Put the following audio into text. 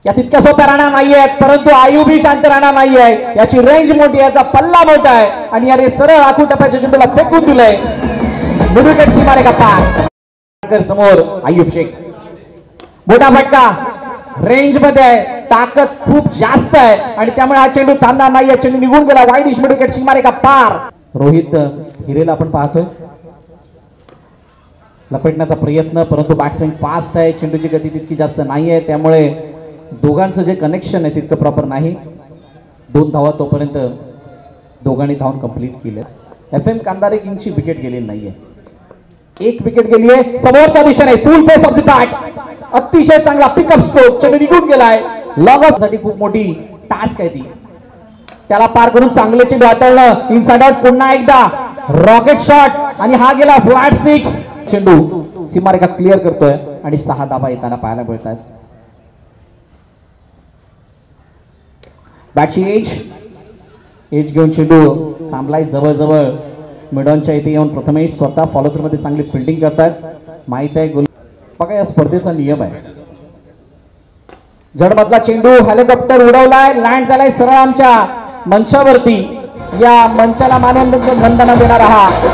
या तितक्या सोप्या राहणार नाहीये, परंतु आयुबी शांत राहणार नाहीये. याची रेंज मोठी आहे, याचा पल्ला मोठा आहे आणि याने सरळ राखून टप्प्याच्या चेंडूला फेकून दिलंय. मिडविकेट सीमारेखा पार. समोर आयुब शेख, मोठा फटका रेंज मध्ये आहे, ताकद खूप जास्त आहे आणि त्यामुळे हा चेंडू थांबणार नाही. या चेंडू निघून गेला. वाईड इश मिडविकेट सीमारेखा पार. रोहित हिरेला आपण पाहतोय लपेटण्याचा प्रयत्न, परंतु बॅट्समॅन फास्ट आहे, चेंडूची गती तितकी जास्त नाही आहे, त्यामुळे दोघांचं जे कनेक्शन आहे तितकं प्रॉपर नाही. 2 धावा तोपर्यंत दोघांनी धावून कंप्लीट केले. FM कांदारे किंगची विकेट गेलेली नाहीये. 1 विकेट गेली आहे समोरच्या दिशेने. फुल फेस ऑफ द बॅट, अतिशय चांगला पिकअप स्ट्रोक, चेंडू निघून गेलाय. लॉग ऑफ साठी खूप मोठी टास्क आहे ती, त्याला पार करून चांगले चेंडू हाताळणं. इनसाइड आउट पुन्हा एकदा रॉकेट शॉट आणि हा गेला फ्लॅट 6. चेंडू सीमारेखा क्लिअर करतोय आणि 6 धावा येताना पाहायला मिळतात. बॅटची एज घेऊन चेंडू थांबलाय जवळजवळ मिडॉनच्या इथे येऊन प्रथमेश स्वतः फॉलो थ्रू मध्ये चांगली फिल्डिंग करतात. माहित आहे गोल बघा, या स्पर्धेचा नियम आहे. जडमधला चेंडू हेलिकॉप्टर उडवलाय, लँड झालाय सरळ आमच्या मंचावरती. या मंचाला मानवंदना देणारा हा